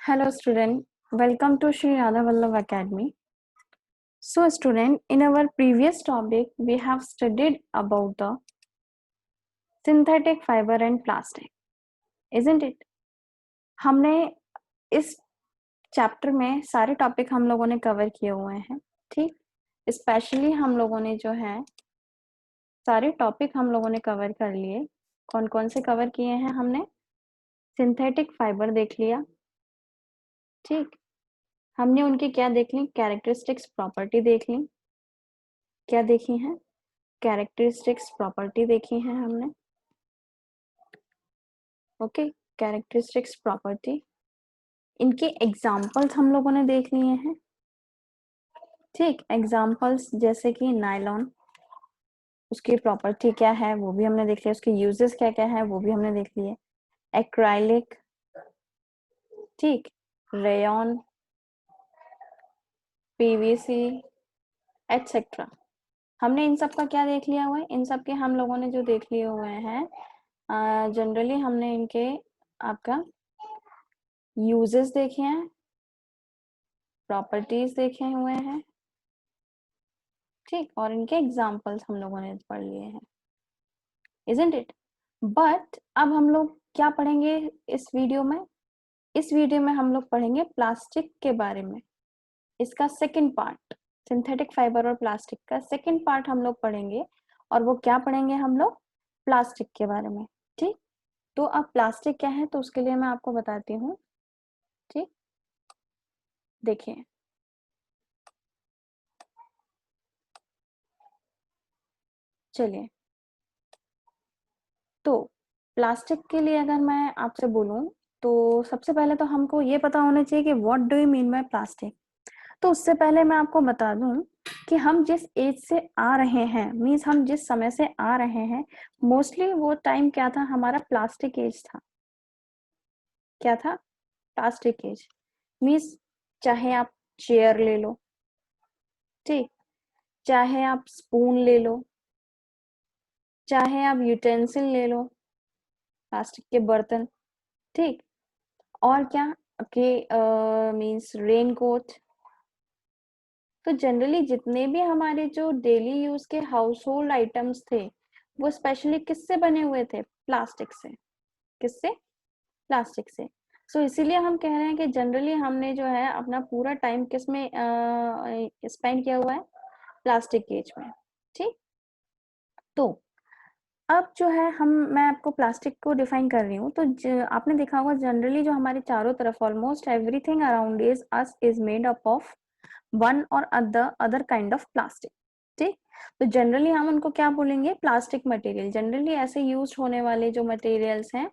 Hello student, welcome to Sri Radha Vallabh Academy. So student, in our previous topic we have studied about the synthetic fiber and plastic, isn't it? हमने इस chapter में सारे topic हम लोगों ने cover किए हुए हैं, ठीक? स्पेशली हम लोगों ने जो है सारे टॉपिक हम लोगों ने कवर कर लिए। कौन कौन से कवर किए हैं हमने? सिंथेटिक फाइबर देख लिया, ठीक? हमने उनकी क्या देख ली? कैरेक्टरिस्टिक्स प्रॉपर्टी देख ली। क्या देखी हैं? कैरेक्टरिस्टिक्स प्रॉपर्टी देखी है हमने। ओके, कैरेक्टरिस्टिक्स प्रॉपर्टी, इनके एग्जांपल्स हम लोगों ने देख लिए हैं, ठीक? एग्जांपल्स जैसे कि नायलॉन, उसकी प्रॉपर्टी क्या है वो भी हमने देख लिया, उसके यूजेस क्या क्या है वो भी हमने देख लिए। एक्राइलिक, ठीक, रेयन, पीवीसी एटसेट्रा, हमने इन सब का क्या देख लिया हुआ है? इन सब के हम लोगों ने जो देख लिए हुए हैं, जनरली हमने इनके आपका यूजेस देखे हैं, प्रॉपर्टीज देखे हुए हैं, ठीक, और इनके एग्जाम्पल्स हम लोगों ने पढ़ लिए हैं, isn't it? बट अब हम लोग क्या पढ़ेंगे इस वीडियो में? इस वीडियो में हम लोग पढ़ेंगे प्लास्टिक के बारे में, इसका सेकंड पार्ट, सिंथेटिक फाइबर और प्लास्टिक का सेकंड पार्ट हम लोग पढ़ेंगे। और वो क्या पढ़ेंगे हम लोग? प्लास्टिक के बारे में, ठीक? तो अब प्लास्टिक क्या है तो उसके लिए मैं आपको बताती हूँ, ठीक? देखिए, चलिए, तो प्लास्टिक के लिए अगर मैं आपसे बोलूं तो सबसे पहले तो हमको ये पता होना चाहिए कि what do you mean by plastic. तो उससे पहले मैं आपको बता दूं कि हम जिस एज से आ रहे हैं, मीन्स हम जिस समय से आ रहे हैं, मोस्टली वो टाइम क्या था? हमारा प्लास्टिक एज था। क्या था? Plastic as. मीन्स चाहे आप चेयर ले लो, ठीक, चाहे आप स्पून ले लो, चाहे आप यूटेंसिल ले लो, प्लास्टिक के बर्तन, ठीक, और क्या आपके मीन्स रेन कोट। तो जनरली जितने भी हमारे जो डेली यूज के हाउस होल्ड आइटम्स थे वो स्पेशली किससे बने हुए थे? प्लास्टिक से। किससे? प्लास्टिक से। सो इसीलिए हम कह रहे हैं कि जनरली हमने जो है अपना पूरा टाइम किस में स्पेंड किया हुआ है? प्लास्टिक एज में, ठीक। तो अब जो है मैं आपको प्लास्टिक को डिफाइन कर रही हूँ। तो आपने देखा होगा जनरली जो हमारे चारों तरफ almost everything around is us is made up of one और अदर काइंड ऑफ प्लास्टिक, ठीक। तो जनरली हम उनको क्या बोलेंगे? Plastic material. जनरली ऐसे यूज होने वाले जो मटेरियल्स हैं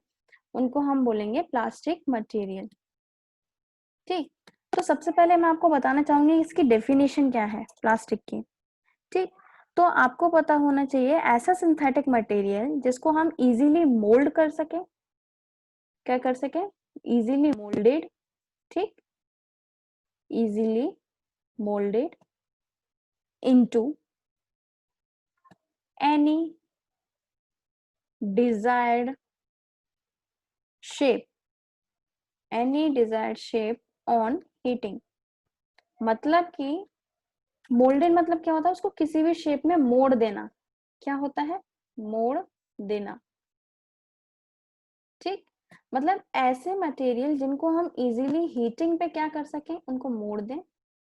उनको हम बोलेंगे प्लास्टिक मटेरियल, ठीक। तो सबसे पहले मैं आपको बताना चाहूंगी इसकी डेफिनेशन क्या है प्लास्टिक की, ठीक। तो आपको पता होना चाहिए ऐसा सिंथेटिक मटेरियल जिसको हम इजीली मोल्ड कर सके। क्या कर सके? इजीली मोल्डेड, ठीक, easily moulded into any desired shape, any desired shape on heating. मतलब कि मोल्डेड मतलब क्या होता है? उसको किसी भी शेप में मोड़ देना। क्या होता है? मोड़ देना, ठीक। मतलब ऐसे मटेरियल जिनको हम इजीली हीटिंग पे क्या कर सकें, उनको मोड़ दें,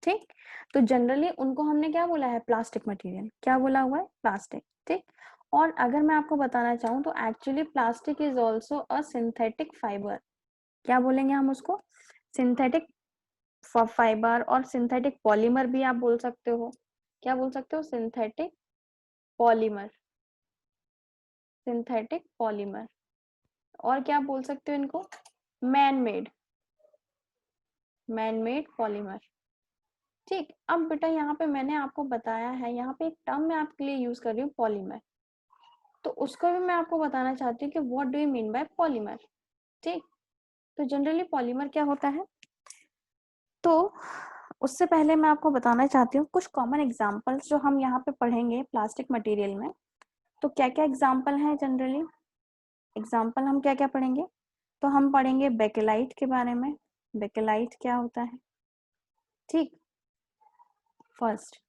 ठीक। तो जनरली उनको हमने क्या बोला है? Plastic material. क्या बोला हुआ है? प्लास्टिक, ठीक। और अगर मैं आपको बताना चाहूँ तो actually plastic is also a synthetic fibre. क्या बोलेंगे हम उसको? सिंथेटिक फाइबर, और सिंथेटिक पॉलीमर भी आप बोल सकते हो। क्या बोल सकते हो? Synthetic polymer, synthetic polymer. और क्या बोल सकते हो इनको? Man made, man made polymer, ठीक। अब बेटा यहाँ पे मैंने आपको बताया है, यहाँ पे एक टर्म मैं आपके लिए यूज कर रही हूँ, पॉलीमर। तो उसको भी मैं आपको बताना चाहती हूँ कि what do you mean by polymer, ठीक। तो जनरली पॉलीमर क्या होता है? तो उससे पहले मैं आपको बताना चाहती हूँ कुछ कॉमन एग्जांपल्स जो हम यहाँ पे पढ़ेंगे प्लास्टिक मटेरियल में। तो क्या क्या एग्जाम्पल हैं? जनरली एग्जाम्पल हम क्या क्या पढ़ेंगे? तो हम पढ़ेंगे बेकेलाइट के बारे में, बेकेलाइट क्या होता है, ठीक, फर्स्ट।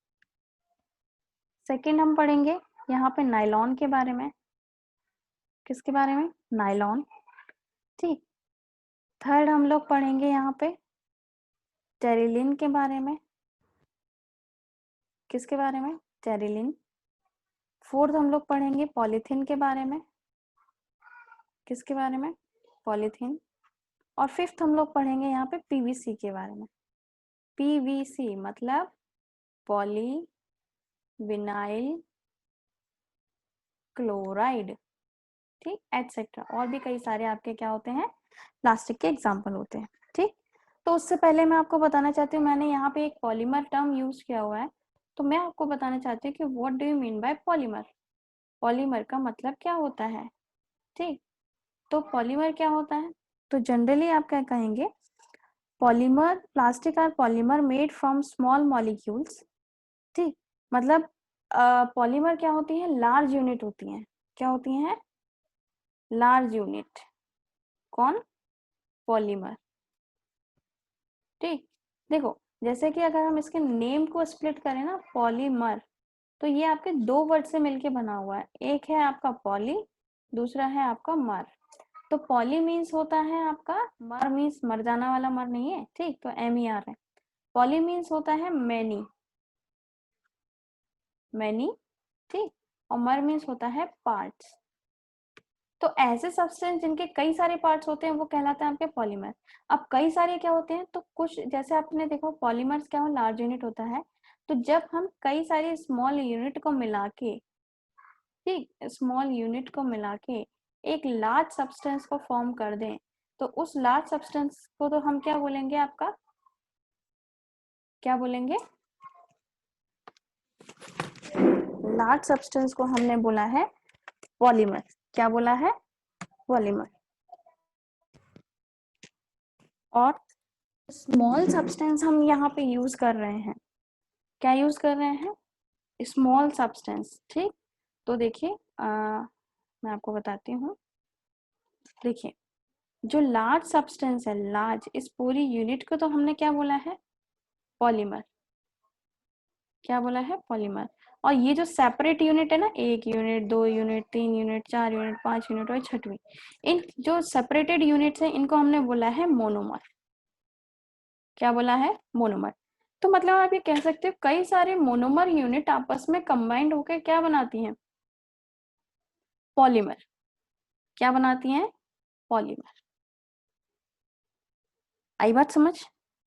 सेकंड हम पढ़ेंगे यहाँ पे नायलॉन के बारे में, किसके बारे में, नायलॉन, ठीक। थर्ड हम लोग पढ़ेंगे यहाँ पे टेरिलिन के बारे में, किसके बारे में, टेरिलिन। फोर्थ हम लोग पढ़ेंगे पॉलीथीन के बारे में, किसके बारे में, पॉलीथीन। और फिफ्थ हम लोग पढ़ेंगे यहाँ पे पीवीसी के बारे में। पीवीसी मतलब पॉली विनाइल क्लोराइड, ठीक, एटसेट्रा। और भी कई सारे आपके क्या होते हैं, प्लास्टिक के एग्जाम्पल होते हैं, ठीक। तो उससे पहले मैं आपको बताना चाहती हूँ, मैंने यहाँ पे एक पॉलीमर टर्म यूज किया हुआ है, तो मैं आपको बताना चाहती हूँ कि what do you mean by polymer. Polymer का मतलब क्या होता है, ठीक। तो पॉलीमर क्या होता है, तो जनरली आप क्या कहेंगे, polymer, plastic are polymer made from small molecules, ठीक। मतलब पॉलीमर क्या होती है, लार्ज यूनिट होती हैं, क्या होती हैं, लार्ज यूनिट, कौन, पॉलीमर, ठीक। देखो जैसे कि अगर हम इसके नेम को स्प्लिट करें ना, पॉलीमर, तो ये आपके दो वर्ड से मिलके बना हुआ है, एक है आपका पॉली, दूसरा है आपका मर। तो पॉली मीन्स होता है आपका, मर मीन्स मर जाना वाला मर नहीं है, ठीक, तो MER है। पॉली मीन्स होता है मैनी, मैनी, ठीक, और मर मीन्स होता है पार्ट्स। तो ऐसे सब्सटेंस जिनके कई सारे पार्ट्स होते हैं वो कहलाते हैं आपके पॉलीमर। अब कई सारे क्या होते हैं, तो कुछ जैसे आपने देखो पॉलीमर्स क्या हो, लार्ज यूनिट होता है, तो जब हम कई सारे स्मॉल यूनिट को मिला के, ठीक, स्मॉल यूनिट को मिला के एक लार्ज सब्सटेंस को फॉर्म कर दें, तो उस लार्ज सब्सटेंस को तो हम क्या बोलेंगे, आपका क्या बोलेंगे, लार्ज सब्सटेंस को हमने बोला है पॉलीमर। क्या बोला है, पॉलीमर। और स्मॉल सब्सटेंस हम यहाँ पे यूज कर रहे हैं, क्या यूज कर रहे हैं, स्मॉल सब्सटेंस, ठीक। तो देखिए मैं आपको बताती हूँ, देखिए जो लार्ज सब्सटेंस है, लार्ज, इस पूरी यूनिट को तो हमने क्या बोला है, पॉलीमर, क्या बोला है, पॉलीमर। और ये जो सेपरेट यूनिट है ना, 1 unit, 2 unit, 3 unit, 4 unit, 5 unit और छठवीं, इन जो सेपरेटेड यूनिट्स हैं इनको हमने बोला है मोनोमर। क्या बोला है, मोनोमर। तो मतलब आप ये कह सकते हो कई सारे मोनोमर यूनिट आपस में कंबाइंड होकर क्या बनाती हैं, पॉलीमर। क्या बनाती हैं, पॉलीमर। आई बात समझ,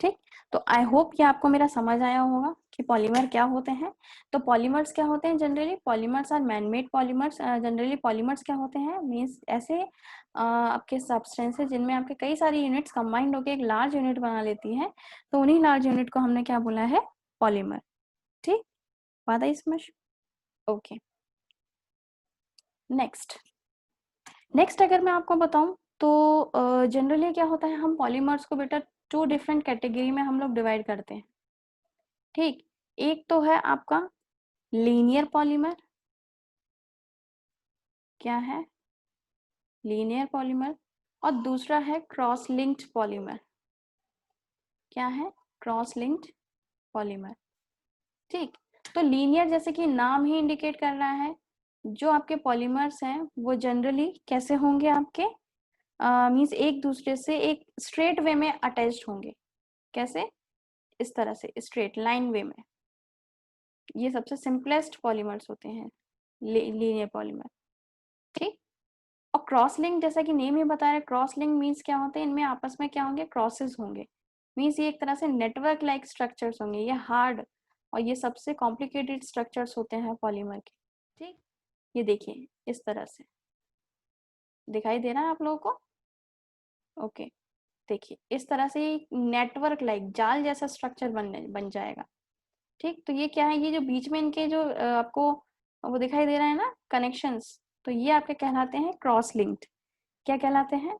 ठीक। तो आई होप कि आपको मेरा समझ आया होगा कि पॉलीमर क्या होते हैं। तो पॉलीमर्स क्या होते हैं, generally polymers are manmade polymers. Generally polymers क्या होते हैं, मीन्स ऐसे आपके सब्सटेंसेस जिनमें आपके कई सारी यूनिट्स कंबाइंड होकर एक लार्ज यूनिट बना लेती हैं, तो उन्हीं लार्ज यूनिट को हमने क्या बोला है, पॉलीमर, ठीक। बात आई समझ, ओके। नेक्स्ट अगर मैं आपको बताऊं तो जनरली क्या होता है, हम पॉलीमर्स को बेटा 2 डिफरेंट कैटेगरी में हम लोग डिवाइड करते हैं, ठीक। एक तो है आपका लीनियर पॉलीमर, क्या है, लीनियर पॉलीमर। और दूसरा है क्रॉस लिंक्ड पॉलीमर, क्या है, क्रॉस लिंक्ड पॉलीमर, ठीक। तो लीनियर जैसे कि नाम ही इंडिकेट कर रहा है, जो आपके पॉलीमर्स हैं वो जनरली कैसे होंगे आपके, मीन्स एक दूसरे से एक स्ट्रेट वे में अटैच्ड होंगे, कैसे, इस तरह से स्ट्रेट लाइन वे में। ये सबसे सिंपलेस्ट पॉलीमर्स होते हैं, लीनियर पॉलीमर, ठीक। और क्रॉस लिंक जैसा कि नेम ही बता रहे, क्रॉस लिंक मीन्स क्या होते हैं, इनमें आपस में क्या होंगे, क्रॉसेस होंगे, मीन्स ये एक तरह से नेटवर्क लाइक स्ट्रक्चर्स होंगे, ये हार्ड और ये सबसे कॉम्प्लिकेटेड स्ट्रक्चर्स होते हैं पॉलीमर के, ठीक। ये देखिए इस तरह से दिखाई दे रहा है आप लोगों को, ओके। देखिए इस तरह से नेटवर्क लाइक जाल जैसा स्ट्रक्चर बन जाएगा, ठीक। तो ये क्या है, ये जो बीच में इनके जो आपको वो दिखाई दे रहा है ना, कनेक्शंस, तो ये आपके कहलाते हैं क्रॉस लिंक्ड। क्या कहलाते हैं,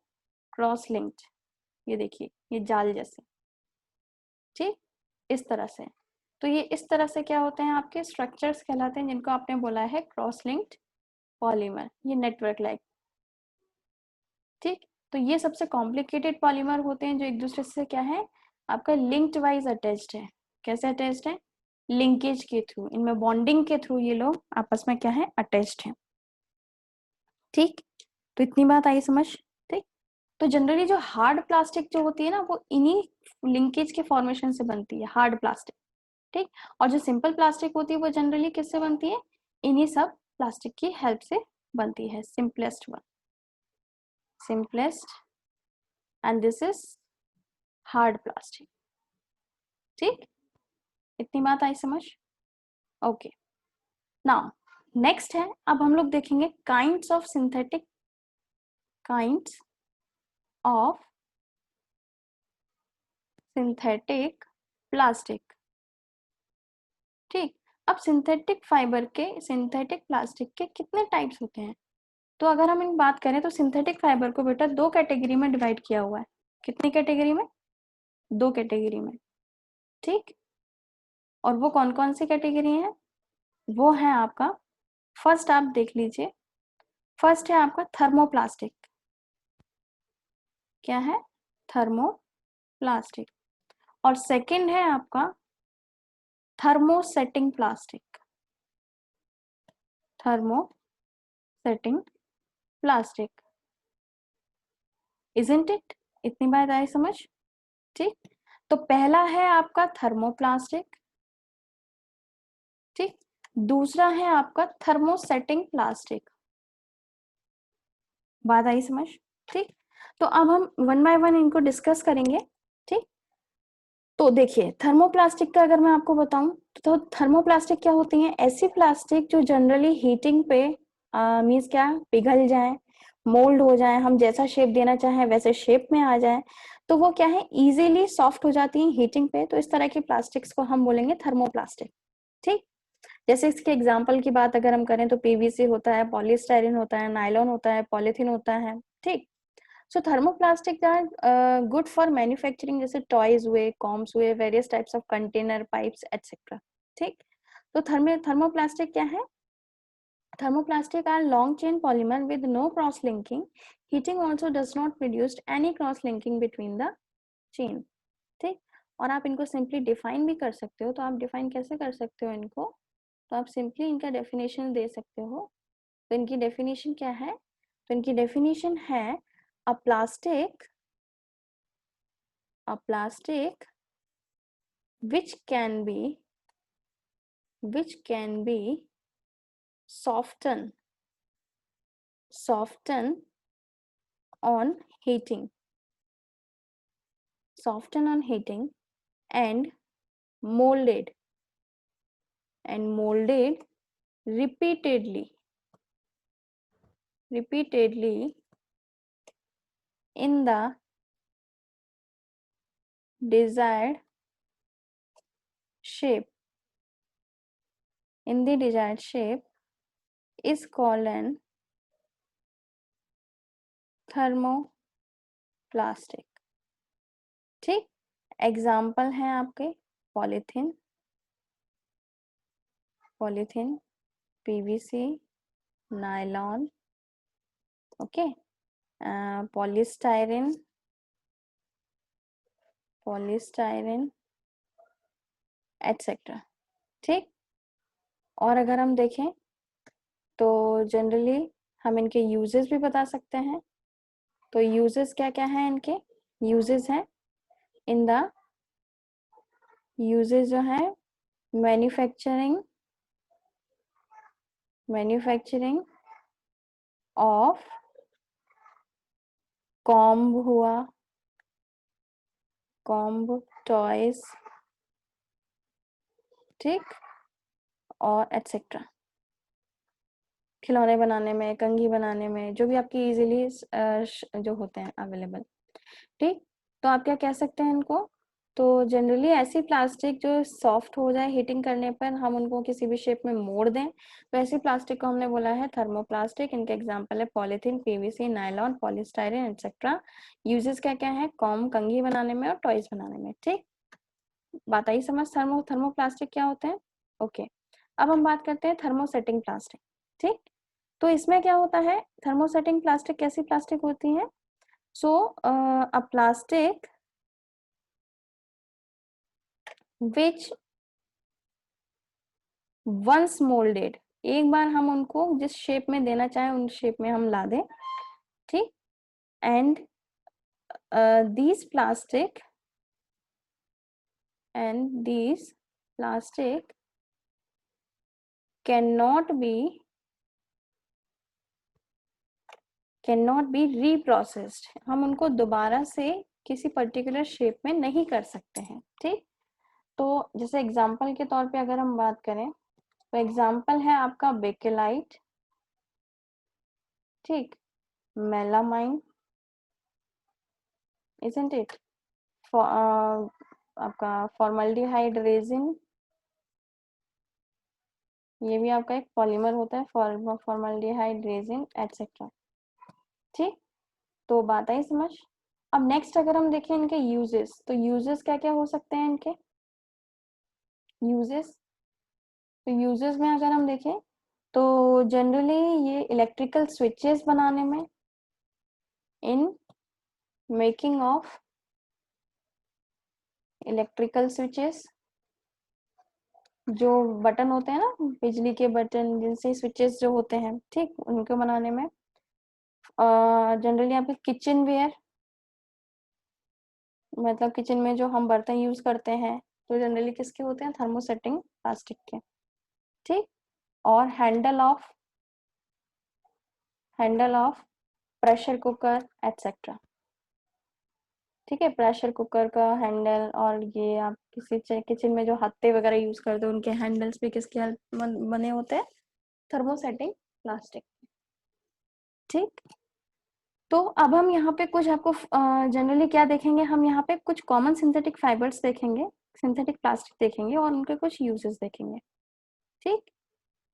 क्रॉस लिंक्ड। ये देखिए ये जाल जैसे, ठीक, इस तरह से। तो ये इस तरह से क्या होते हैं, आपके स्ट्रक्चर्स कहलाते हैं, जिनको आपने बोला है क्रॉस लिंक्ड पॉलीमर, ये नेटवर्क लाइक, ठीक। तो ये सबसे कॉम्प्लिकेटेड पॉलीमर होते हैं जो एक दूसरे से क्या है, आपका लिंक्ड वाइज अटैच्ड है। कैसे अटैच्ड है? लिंकेज के थ्रू, इनमें बॉन्डिंग के थ्रू ये लोग आपस में क्या है, अटैच्ड हैं। ठीक, तो इतनी बात आई समझ। ठीक, तो जनरली जो हार्ड प्लास्टिक जो होती है ना, वो इन्हीं लिंकेज के फॉर्मेशन से बनती है, हार्ड प्लास्टिक। ठीक, और जो सिंपल प्लास्टिक होती है वो जनरली किससे बनती है, इन्हीं सब प्लास्टिक की हेल्प से बनती है। Simplest one, simplest, and this is hard plastic. ठीक, इतनी बात आई समझ। ओके, नाउ नेक्स्ट है, अब हम लोग देखेंगे kinds of synthetic, kinds of synthetic plastic. ठीक, अब सिंथेटिक फाइबर के, सिंथेटिक प्लास्टिक के कितने टाइप्स होते हैं? तो अगर हम इन बात करें तो सिंथेटिक फाइबर को बेटा दो कैटेगरी में डिवाइड किया हुआ है। कितनी कैटेगरी में? दो कैटेगरी में। ठीक, और वो कौन कौन सी कैटेगरी है? वो है आपका, फर्स्ट आप देख लीजिए, फर्स्ट है आपका थर्मोप्लास्टिक। क्या है? थर्मोप्लास्टिक। और सेकंड है आपका thermosetting plastic. Thermosetting plastic, isn't it? इतनी बात आई समझ। ठीक, तो पहला है आपका थर्मोप्लास्टिक। ठीक, दूसरा है आपका थर्मोसेटिंग प्लास्टिक। बात आई समझ। ठीक, तो अब हम वन बाय वन इनको डिस्कस करेंगे। ठीक, तो देखिए थर्मोप्लास्टिक का अगर मैं आपको बताऊं तो थर्मोप्लास्टिक क्या होती हैं? ऐसी प्लास्टिक जो जनरली हीटिंग पे मीन्स क्या, पिघल जाए, मोल्ड हो जाए, हम जैसा शेप देना चाहें वैसे शेप में आ जाए, तो वो क्या है, इजीली सॉफ्ट हो जाती हैं हीटिंग पे। तो इस तरह की प्लास्टिक्स को हम बोलेंगे थर्मोप्लास्टिक। ठीक, जैसे इसके एग्जाम्पल की बात अगर हम करें तो पीवीसी होता है, पॉलीस्टाइरिन होता है, नायलॉन होता है, पॉलीथीन होता है। ठीक, so thermoplastic are good for manufacturing, जैसे टॉयज हुए, कॉम्स हुए, various types of container, pipes etcetera. ठीक, तो थर्मोप्लास्टिक क्या है? Thermoplastic are long chain polymer with no cross linking. Heating also does not produce any cross linking between the chain. ठीक, और आप इनको सिंपली डिफाइन भी कर सकते हो। तो आप डिफाइन कैसे कर सकते हो इनको? तो आप सिंपली इनका डेफिनेशन दे सकते हो। तो इनकी डेफिनेशन क्या है? तो इनकी डेफिनेशन है अ plastic which can be soften on heating, and molded repeatedly in the desired shape is called an thermoplastic. ठीक, एग्जाम्पल है आपके polythene, PVC, nylon, okay, polystyrene, etcetera. ठीक, और अगर हम देखें तो जनरली हम इनके यूजेस भी बता सकते हैं। तो यूजेस क्या क्या है इनके? यूजेस हैं इन द, यूजेस जो है मैन्युफैक्चरिंग ऑफ कॉम्ब हुआ, कॉम्ब, टॉयज, ठीक, और एटसेट्रा। खिलौने बनाने में, कंघी बनाने में, जो भी आपकी इजीली जो होते हैं अवेलेबल। ठीक, तो आप क्या कह सकते हैं इनको? तो जनरली ऐसी प्लास्टिक जो सॉफ्ट हो जाए हीटिंग करने पर, हम उनको किसी भी शेप में मोड़ दें, तो ऐसी प्लास्टिक को हमने बोला है थर्मोप्लास्टिक। इनके एग्जांपल है polythene, PVC, nylon, polystyrene etcetera. Uses क्या क्या है? कॉम, कंघी बनाने में और टॉयज बनाने में। ठीक, बात आई समझ थर्मोप्लास्टिक क्या होते हैं। ओके, अब हम बात करते हैं थर्मोसेटिंग प्लास्टिक। ठीक, तो इसमें क्या होता है? थर्मोसेटिंग प्लास्टिक कैसी प्लास्टिक होती है? So a plastic which once molded, एक बार हम उनको जिस शेप में देना चाहें उन शेप में हम ला दें, ठीक। And these plastic cannot be reprocessed, हम उनको दोबारा से किसी पर्टिकुलर शेप में नहीं कर सकते हैं, ठीक। तो जैसे एग्जाम्पल के तौर पे अगर हम बात करें तो एग्जाम्पल है आपका बेकेलाइट, ठीक, मेलामाइन, isn't it, आपका फॉर्मल्डिहाइड रेजिन, ये भी आपका एक पॉलीमर होता है, फॉर्मल्डिहाइड रेजिन एटसेट्रा, ठीक। तो बात आई समझ। अब नेक्स्ट अगर हम देखें इनके यूजेस, तो यूजेस क्या क्या हो सकते हैं इनके यूजेस। तो यूजेस में अगर हम देखें तो जनरली ये इलेक्ट्रिकल स्विचेस बनाने में, in making of electrical switches, जो बटन होते हैं ना बिजली के बटन जिनसे स्विचेस जो होते हैं, ठीक, उनको बनाने में। जनरली यहाँ पे किचन वेयर, मतलब किचन में जो हम बर्तन यूज करते हैं तो जनरली किसके होते हैं, थर्मोसेटिंग प्लास्टिक के, ठीक। और handle of pressure cooker etcetera, ठीक है। प्रेशर कुकर का हैंडल, और ये आप किसी किचन में जो हत्ते वगैरह यूज करते हैं उनके हैंडल्स भी किसके बने होते हैं, थर्मोसेटिंग प्लास्टिक, ठीक। तो अब हम यहाँ पे कुछ आपको जनरली क्या देखेंगे, हम यहाँ पे कुछ कॉमन सिंथेटिक फाइबर्स देखेंगे, सिंथेटिक प्लास्टिक देखेंगे और उनके कुछ यूजेस देखेंगे, ठीक।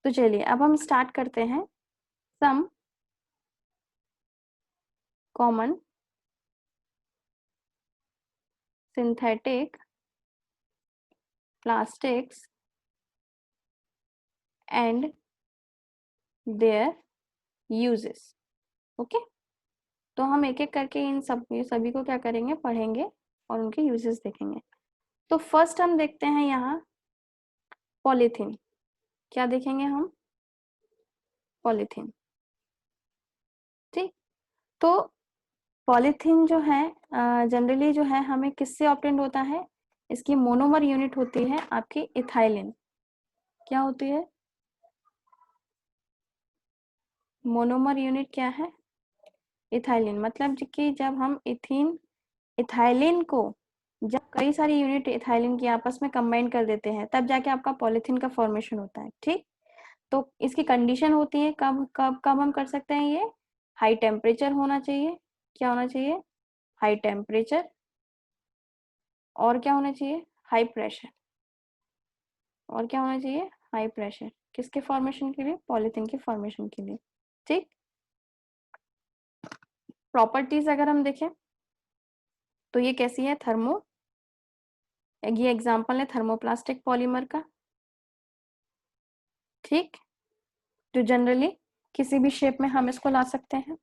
तो चलिए अब हम स्टार्ट करते हैं। Some common synthetic plastics and their uses, okay. तो हम एक एक करके इन सभी को क्या करेंगे, पढ़ेंगे और उनके यूजेस देखेंगे। तो फर्स्ट हम देखते हैं यहाँ पॉलीथीन, क्या देखेंगे हम, पॉलीथीन, ठीक। तो पॉलीथीन जो है जनरली जो है हमें किससे ऑब्टेन्ड होता है, इसकी मोनोमर यूनिट होती है आपकी इथाइलिन, क्या होती है, मोनोमर यूनिट क्या है, इथाइलिन। मतलब कि जब हम इथाइलिन को जब कई सारी यूनिट इथाइलिन की आपस में कंबाइन कर देते हैं तब जाके आपका पॉलीथीन का फॉर्मेशन होता है, ठीक। तो इसकी कंडीशन होती है कब कब कब हम कर सकते हैं ये, हाई टेम्परेचर होना चाहिए, क्या होना चाहिए, हाई टेम्परेचर, और क्या होना चाहिए, हाई प्रेशर, और क्या होना चाहिए, हाई प्रेशर, किसके फॉर्मेशन के लिए, पॉलीथीन के फॉर्मेशन के लिए, ठीक। प्रॉपर्टीज अगर हम देखें तो ये कैसी है, ये एग्जांपल है थर्मोप्लास्टिक पॉलीमर का, ठीक। जो जनरली किसी भी शेप में हम इसको ला सकते हैं,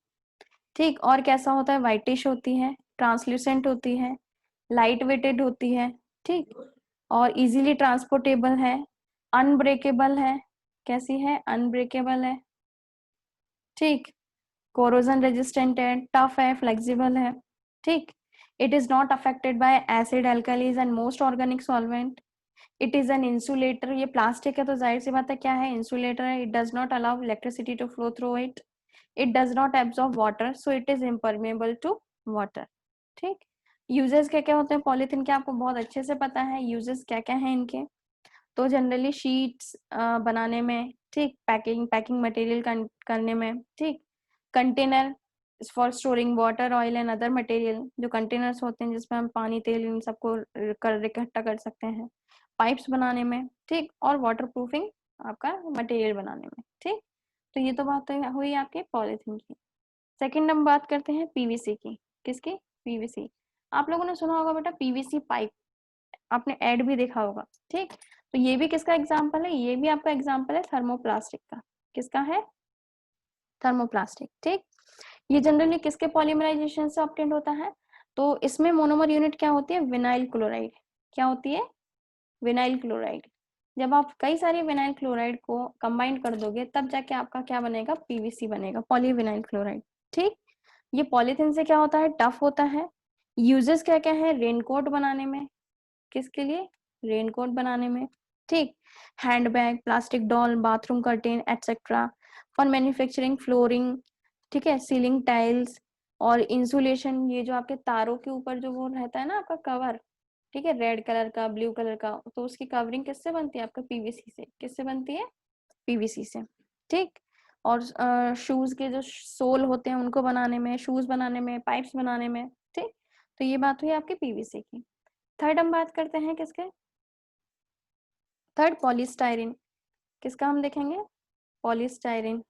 ठीक। और कैसा होता है, वाइटिश होती है, ट्रांसल्यूसेंट होती है, लाइट वेटेड होती है, ठीक। और इजीली ट्रांसपोर्टेबल है, अनब्रेकेबल है, कैसी है, अनब्रेकेबल है, ठीक। कोरोजन रेजिस्टेंट है, टफ है, फ्लेक्सिबल है, ठीक। It is not affected by acid, alkalies and most organic solvent. It is an insulator, ये प्लास्टिक है तो जाहिर सी बात है क्या है, इंसुलेटर है। It does not allow electricity to flow through it, it does not absorb water, so it is impermeable to water, ठीक। यूजेस क्या क्या होते हैं पॉलीथीन के, आपको बहुत अच्छे से पता है यूजेस क्या क्या है इनके। तो जनरली शीट्स बनाने में, ठीक, पैकिंग मटेरियल करने में, ठीक। Container for storing water, oil and other material, जो कंटेनर्स होते हैं जिसमें हम पानी, तेल, इन सबको इकट्ठा कर सकते हैं। पाइप्स बनाने में, ठीक। और वाटर प्रूफिंग आपका मटेरियल बनाने में, ठीक। तो ये तो बात हुई आपकी पॉलीथीन की। सेकंड हम बात करते हैं पीवीसी की, किसकी, पीवीसी। आप लोगों ने सुना होगा बेटा पीवीसी पाइप, आपने ऐड भी देखा होगा, ठीक। तो ये भी किसका एग्जाम्पल है, ये भी आपका एग्जाम्पल है थर्मोप्लास्टिक का, किसका है, थर्मोप्लास्टिक, ठीक। ये जनरली किसके पॉलीमराइजेशन से ऑब्टेन्ड होता है? तो इसमें मोनोमर यूनिट क्या होती है? Vinyl chloride. क्या होती है? Vinyl chloride. जब आप कई सारे विनाइल क्लोराइड को कंबाइन कर दोगे तब जाके आपका क्या बनेगा? पीवीसी बनेगा, पॉलीविनाइल क्लोराइड। ठीक, ये पॉलीथीन से क्या होता है? टफ होता है। यूजेस क्या क्या है? रेनकोट बनाने में। किसके लिए? रेनकोट बनाने में। ठीक, handbag, plastic doll, bathroom curtain etcetera, for manufacturing flooring, ठीक है, सीलिंग टाइल्स और इंसुलेशन। ये जो आपके तारों के ऊपर जो वो रहता है ना आपका कवर, ठीक है, रेड कलर का, ब्लू कलर का, तो उसकी कवरिंग किससे बनती है? आपका पीवीसी से। किससे बनती है? पीवीसी से। ठीक, और शूज के जो सोल होते हैं उनको बनाने में, शूज बनाने में, पाइप्स बनाने में। ठीक, तो ये बात हुई आपकी पीवीसी की। थर्ड हम बात करते हैं किसके? Third polystyrene. किसका हम देखेंगे? पॉलीस्टाइरिन।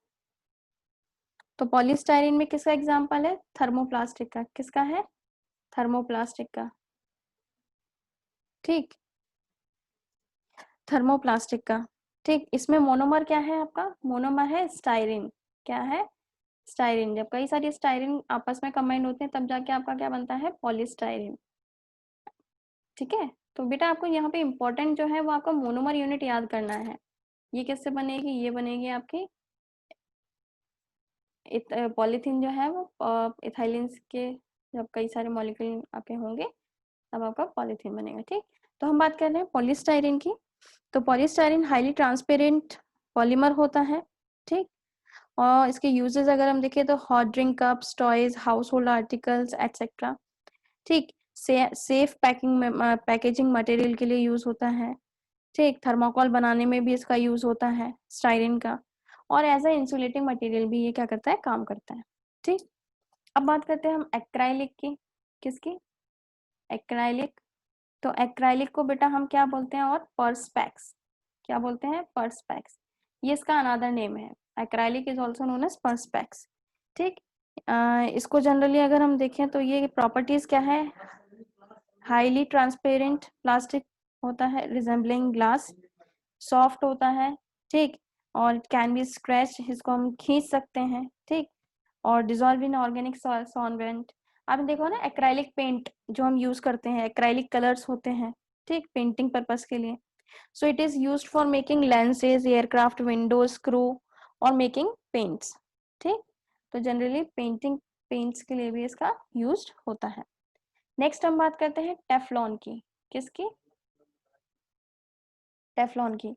तो पॉलीस्टाइरिन में किसका एग्जांपल है? थर्मोप्लास्टिक का। किसका है? थर्मोप्लास्टिक का। ठीक, थर्मोप्लास्टिक का। ठीक, इसमें मोनोमर क्या है आपका? मोनोमर है स्टाइरिन। क्या है? स्टाइरिन। जब कई सारी स्टाइरिन आपस में कंबाइन होते हैं तब जाके आपका क्या बनता है? पॉलीस्टाइरिन। ठीक है, तो बेटा आपको यहाँ पे इंपॉर्टेंट जो है वो आपका मोनोमर यूनिट याद करना है। ये किससे बनेगी? ये बनेगी आपकी पॉलीथीन जो है वो इथाइलिन्स के, जब कई सारे मॉलिक्यूल आपके होंगे तब आपका पॉलीथीन बनेगा। ठीक, तो हम बात कर रहे हैं पॉलीस्टाइरिन की। तो पॉलीस्टाइरिन हाईली ट्रांसपेरेंट पॉलीमर होता है। ठीक, और इसके यूजेस अगर हम देखें तो hot drink cups, toys, house hold articles etcetera. ठीक, सेफ पैकेजिंग मटेरियल के लिए यूज होता है। ठीक, थर्माकोल बनाने में भी इसका यूज होता है स्टाइरिन का, और एज अ इंसुलेटिंग मटेरियल भी ये क्या करता है? काम करता है। ठीक, अब बात करते हैं हम एक्राइलिक की। किसकी? एक्राइलिक। तो एक्राइलिक को बेटा हम क्या बोलते हैं? और पर्सपेक्स। क्या बोलते हैं? पर्सपेक्स। ये इसका अनदर नेम है। Acrylic is also known as perspex. ठीक, इसको जनरली अगर हम देखें तो ये प्रॉपर्टीज क्या है? हाईली ट्रांसपेरेंट प्लास्टिक होता है, रिजेंबलिंग ग्लास, सॉफ्ट होता है। ठीक, और कैन बी स्क्रैच, इसको हम खींच सकते हैं। ठीक, और डिजॉल्व इन ऑर्गेनिक सॉल्वेंट। अब देखो ना, एक्राइलिक पेंट जो हम यूज करते हैं, एक्राइलिक कलर्स होते हैं, ठीक, पेंटिंग पर्पस के लिए। सो it is used for making lenses, aircraft Windows, screw और मेकिंग पेंट्स। ठीक, तो जनरली पेंटिंग पेंट्स के लिए भी इसका यूज होता है। नेक्स्ट हम बात करते हैं टेफ्लॉन की। किसकी? टेफ्लॉन की।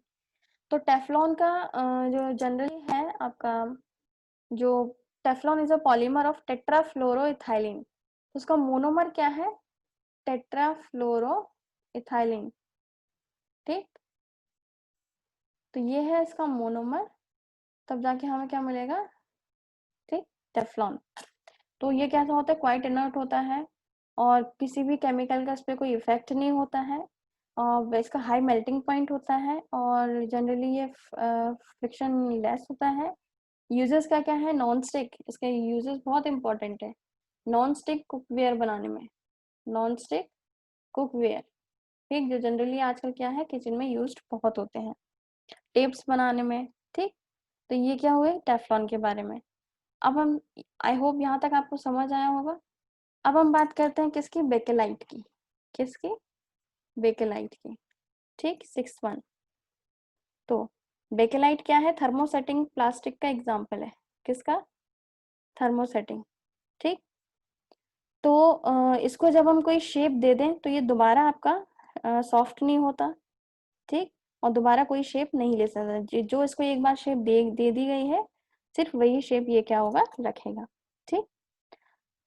तो टेफ्लॉन का जो जनरली है आपका, जो Teflon is a polymer of tetrafluoroethylene. उसका मोनोमर क्या है? टेट्राफ्लोरोइथाइलिन। ठीक, तो ये है इसका मोनोमर, तब जाके हमें क्या मिलेगा? ठीक, टेफ्लॉन। तो ये कैसा होता है? क्वाइट इनर्ट होता है और किसी भी केमिकल का इस पर कोई इफेक्ट नहीं होता है, और इसका हाई मेल्टिंग पॉइंट होता है, और जनरली ये फ्रिक्शन लेस होता है। यूजेस का क्या है? Non stick. इसके यूजेस बहुत इंपॉर्टेंट है। नॉन स्टिक कुकवेयर बनाने में, नॉन स्टिक कुकवेयर। ठीक, जो जनरली आजकल क्या है किचन में यूज्ड बहुत होते हैं, टेप्स बनाने में। ठीक, तो ये क्या हुए टेफ्लॉन के बारे में। अब हम, आई होप यहाँ तक आपको समझ आया होगा। अब हम बात करते हैं किसकी? बेकेलाइट की। किसकी? बेकेलाइट की। ठीक, 6th 1। तो बेकेलाइट क्या है? थर्मोसेटिंग प्लास्टिक का एग्जाम्पल है। किसका? थर्मोसेटिंग। ठीक, तो इसको जब हम कोई शेप दे दें तो ये दोबारा आपका सॉफ्ट नहीं होता। ठीक, और दोबारा कोई शेप नहीं ले सकता। जो इसको एक बार शेप दे दी गई है, सिर्फ वही शेप ये क्या होगा? रखेगा। ठीक,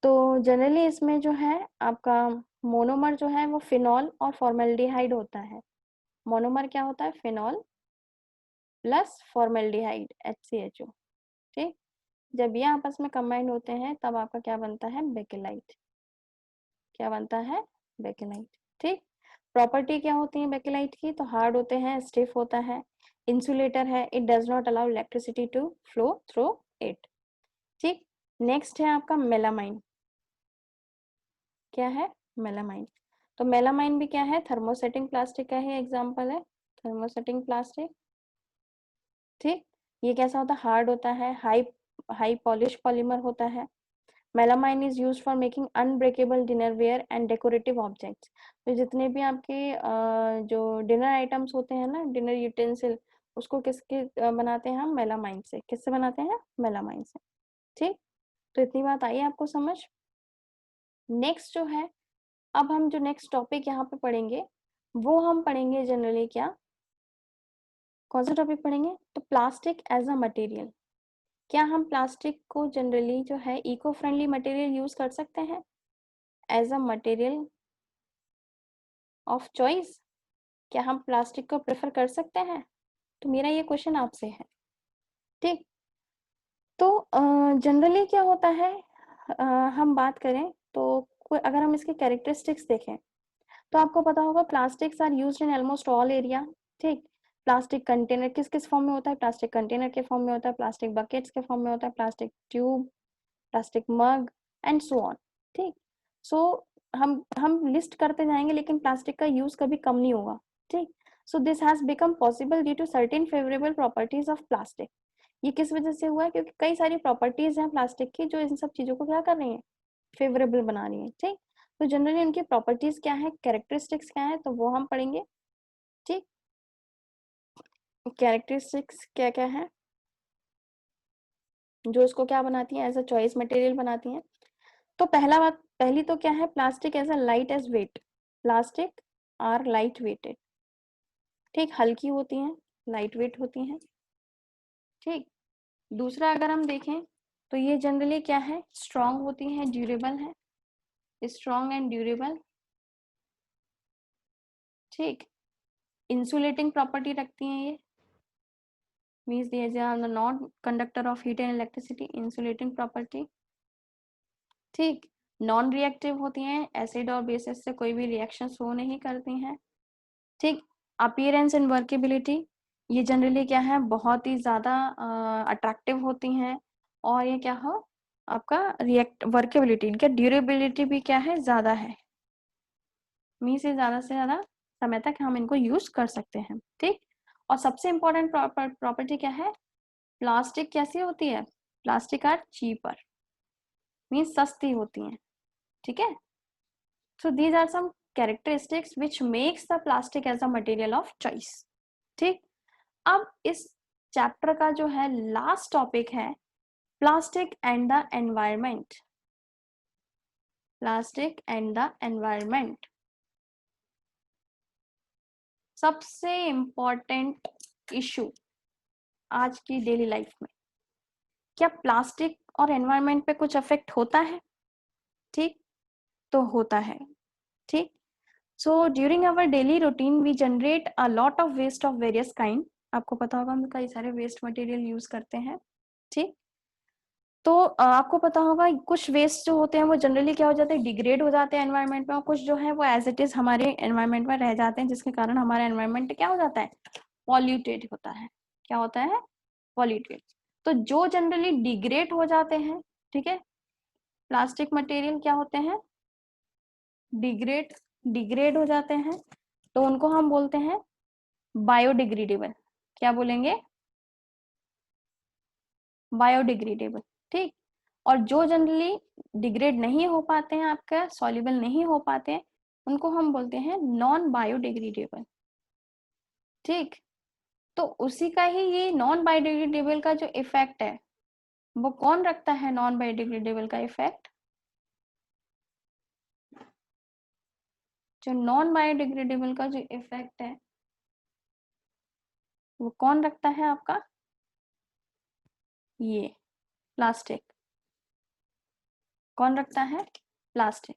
तो जनरली इसमें जो है आपका मोनोमर जो है वो फिनॉल और फॉर्मेल्डिहाइड होता है। मोनोमर क्या होता है? Phenol plus formaldehyde, HCHO। ठीक, जब ये आपस में कंबाइन होते हैं तब आपका क्या बनता है? बेकेलाइट। क्या बनता है? बेकेलाइट। ठीक, प्रॉपर्टी क्या होती है बेकेलाइट की? तो हार्ड होते हैं, स्टिफ होता है, इंसुलेटर है, it does not allow electricity to flow through it. ठीक, नेक्स्ट है आपका मेलामाइन। क्या है? मेलामाइन। तो मेलामाइन भी क्या है? थर्मोसेटिंग प्लास्टिक का ही एग्जांपल है, थर्मोसेटिंग प्लास्टिक। ठीक, ये कैसा होता है? हार्ड होता है, हाई हाई पॉलिश पॉलीमर होता है। Melamine is used for making unbreakable dinnerware and decorative objects. तो जितने भी आपके जो डिनर आइटम्स होते हैं ना, डिनर यूटेंसिल, उसको किसके बनाते हैं हम? मेलामाइन से। किससे बनाते हैं? मेलामाइन से। ठीक, तो इतनी बात आई आपको समझ। नेक्स्ट जो है, अब हम जो नेक्स्ट टॉपिक यहाँ पे पढ़ेंगे वो हम पढ़ेंगे जनरली क्या, कौन सा टॉपिक पढ़ेंगे? तो प्लास्टिक एज अ मटेरियल। क्या हम प्लास्टिक को जनरली जो है इको फ्रेंडली मटेरियल यूज कर सकते हैं as a material of choice? क्या हम प्लास्टिक को प्रेफर कर सकते हैं? तो मेरा ये क्वेश्चन आपसे है। ठीक, तो जनरली क्या होता है, हम बात करें तो अगर हम इसके कैरेक्टरिस्टिक्स देखें तो आपको पता होगा plastics are used in almost all area. ठीक, प्लास्टिक कंटेनर किस किस फॉर्म में होता है? प्लास्टिक कंटेनर के फॉर्म में होता है, प्लास्टिक बकेट्स के फॉर्म में होता है, plastic tube, plastic mug and so on. ठीक, सो हम लिस्ट करते जाएंगे लेकिन प्लास्टिक का यूज कभी कम नहीं होगा। ठीक, so this has become possible due to certain favourable properties of plastic. ये किस वजह से हुआ है? क्योंकि कई सारी प्रॉपर्टीज हैं प्लास्टिक की जो इन सब चीजों को क्या कर रही है? फेवरेबल बना रही है। ठीक, तो जनरली उनकी प्रॉपर्टीज क्या है, कैरेक्टरिस्टिक्स क्या है, तो वो हम पढ़ेंगे। ठीक, कैरेक्टरिस्टिक्स क्या क्या है जो इसको क्या बनाती है, एज अ चॉइस मटेरियल बनाती हैं। तो पहली तो क्या है, plastic as a light as weight. Plastic are light weighted. ठीक, हल्की होती हैं, लाइट वेट होती हैं। ठीक, दूसरा अगर हम देखें तो ये जनरली क्या है, स्ट्रॉन्ग होती हैं, ड्यूरेबल है, स्ट्रॉन्ग एंड ड्यूरेबल। ठीक, इंसुलेटिंग प्रॉपर्टी रखती हैं ये, means they are the non conductor of heat and electricity, insulating property। ठीक, नॉन रिएक्टिव होती हैं, एसिड और बेसिस से कोई भी रिएक्शन शो नहीं करती हैं। ठीक, अपीयरेंस एंड वर्केबिलिटी, ये जनरली क्या है, बहुत ही ज़्यादा अट्रैक्टिव होती हैं। और ये क्या हो आपका वर्केबिलिटी, इनका ड्यूरेबिलिटी भी क्या है, ज़्यादा है, मीन्स ये ज़्यादा से ज़्यादा समय तक हम इनको यूज कर सकते हैं। ठीक, और सबसे इम्पोर्टेंट प्रॉपर्टी क्या है, प्लास्टिक कैसी होती है, प्लास्टिक आर चीपर, मीन्स सस्ती होती हैं। ठीक है, so these are some characteristics which makes the plastic as a material of choice. ठीक, अब इस चैप्टर का जो है लास्ट टॉपिक है plastic and the environment. Plastic and the environment सबसे इम्पोर्टेंट इशू आज की डेली लाइफ में। क्या प्लास्टिक और एनवायरमेंट पे कुछ अफेक्ट होता है? ठीक, तो होता है। ठीक, so during our daily routine we generate a lot of waste of various kind. आपको पता होगा हम कई सारे वेस्ट मटेरियल यूज करते हैं। ठीक, तो आपको पता होगा कुछ वेस्ट जो होते हैं वो जनरली क्या हो जाते हैं, डिग्रेड हो जाते हैं एनवायरनमेंट में, और कुछ जो है वो एज इट इज हमारे एनवायरनमेंट में रह जाते हैं, जिसके कारण हमारा एनवायरनमेंट क्या हो जाता है, पॉल्यूटेड होता है। क्या होता है? पॉल्यूटेड। तो जो जनरली डिग्रेड हो जाते हैं, ठीक है, प्लास्टिक मटेरियल क्या होते हैं, डिग्रेड हो जाते हैं, तो उनको हम बोलते हैं बायोडिग्रेडेबल। क्या बोलेंगे? बायोडिग्रेडेबल। ठीक, और जो जनरली डिग्रेड नहीं हो पाते हैं, आपका सॉल्युबल नहीं हो पाते हैं, उनको हम बोलते हैं नॉन बायोडिग्रेडेबल। ठीक, तो उसी का ही ये नॉन बायोडिग्रेडेबल का जो इफेक्ट है वो कौन रखता है, नॉन बायोडिग्रेडेबल का इफेक्ट जो नॉन बायोडिग्रेडेबल का जो इफेक्ट है वो कौन रखता है आपका, ये प्लास्टिक। कौन रखता है? प्लास्टिक।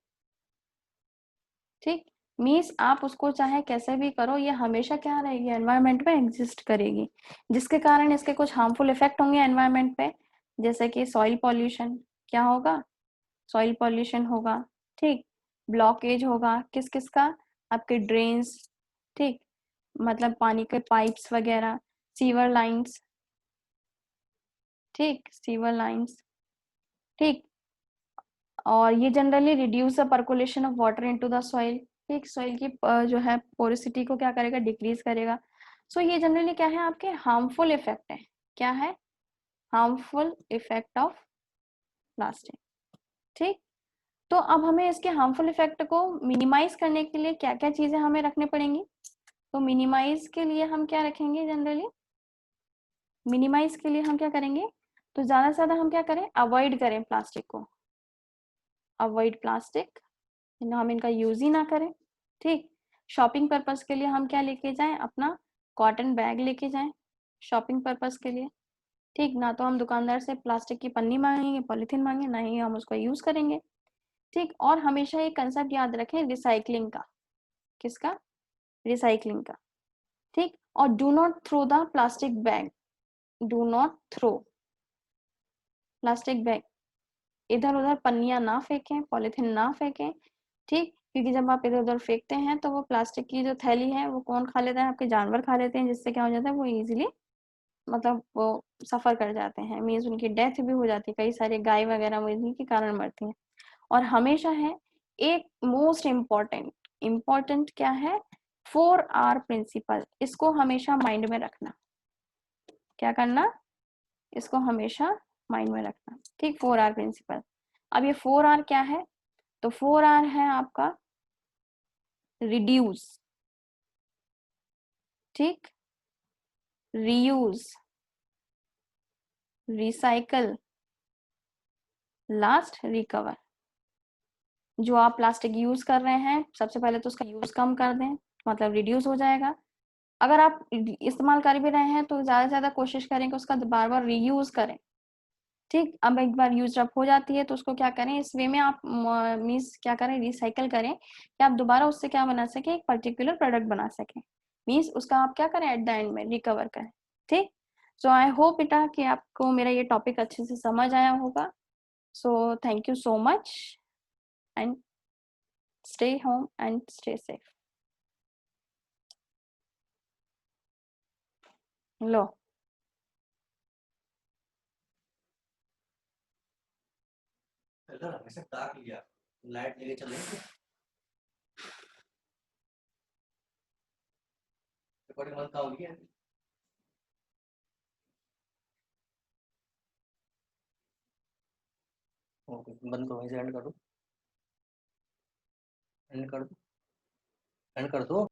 ठीक, मीन्स आप उसको चाहे कैसे भी करो, ये हमेशा क्या रहेगी, एनवायरनमेंट में एग्जिस्ट करेगी, जिसके कारण इसके कुछ हार्मफुल इफेक्ट होंगे एनवायरनमेंट पे, जैसे कि सॉइल पॉल्यूशन। क्या होगा? सॉइल पॉल्यूशन होगा। ठीक, ब्लॉकेज होगा, किस किस का, आपके ड्रेन्स, ठीक, मतलब पानी के पाइप्स वगैरह, सीवर लाइंस। ठीक, सीवर लाइंस। ठीक, और ये generally reduce the percolation of water into the soil. ठीक, सॉइल की जो है पोरोसिटी को क्या करेगा, डिक्रीज करेगा। सो ये जनरली क्या है, आपके हार्मफुल इफेक्ट है। क्या है? Harmful effect of plastic. ठीक। तो अब हमें इसके हार्मफुल इफेक्ट को मिनिमाइज करने के लिए क्या क्या चीजें हमें रखनी पड़ेंगी? तो मिनिमाइज के लिए हम क्या रखेंगे? जनरली मिनिमाइज के लिए हम क्या करेंगे? तो ज्यादा से ज्यादा हम क्या करें? अवॉइड करें प्लास्टिक को, अवॉइड प्लास्टिक, हम इनका यूज ही ना करें। ठीक। शॉपिंग पर्पस के लिए हम क्या लेके जाएं? अपना कॉटन बैग लेके जाएं शॉपिंग पर्पस के लिए। ठीक। ना तो हम दुकानदार से प्लास्टिक की पन्नी मांगेंगे, पॉलीथीन मांगे, ना ही हम उसको यूज करेंगे। ठीक। और हमेशा ये कंसेप्ट याद रखें रिसाइकलिंग का। किसका? रिसाइकलिंग का। ठीक। और do not throw the plastic bag, do not throw plastic bag, इधर उधर पन्नियां ना फेंकें, पॉलीथीन ना फेंकें। ठीक। क्योंकि जब आप इधर उधर फेंकते हैं तो वो प्लास्टिक की जो थैली है वो कौन खा लेता है? आपके जानवर खा लेते हैं, जिससे क्या हो जाता है? वो इजीली मतलब वो सफर कर जाते हैं, मीन्स उनकी डेथ भी हो जाती है। कई सारे गाय वगैरह वो इन्हीं के कारण मरती हैं। और हमेशा है एक मोस्ट इम्पॉर्टेंट, इम्पॉर्टेंट क्या है? 4R प्रिंसिपल, इसको हमेशा माइंड में रखना। क्या करना? इसको हमेशा माइंड में रखना। ठीक। 4R principal. अब ये 4R क्या है? तो 4R है आपका रिड्यूस, ठीक, रीयूज, रिसाइकल, लास्ट रिकवर। जो आप प्लास्टिक यूज कर रहे हैं सबसे पहले तो उसका यूज कम कर दें, मतलब रिड्यूस हो जाएगा। अगर आप इस्तेमाल कर भी रहे हैं तो ज्यादा से ज्यादा कोशिश करें कि उसका बार बार रीयूज करें। ठीक। अब एक बार यूज अप हो जाती है तो उसको क्या करें? इस वे में आप मीन्स क्या करें? रिसाइकल करें कि आप दोबारा उससे क्या बना सके? एक पर्टिकुलर प्रोडक्ट बना सके। मीन्स उसका आप क्या करें? एट द एंड में रिकवर करें। ठीक। सो आई होप बेटा कि आपको मेरा ये टॉपिक अच्छे से समझ आया होगा। So thank you so much and stay home and stay safe. लो। हमेशा ताक लिया, लाइट लेके चले रिकॉर्डिंग बंद का हो गया। ओके बंद करो, एंड कर दो, एंड कर दो, एंड कर दो।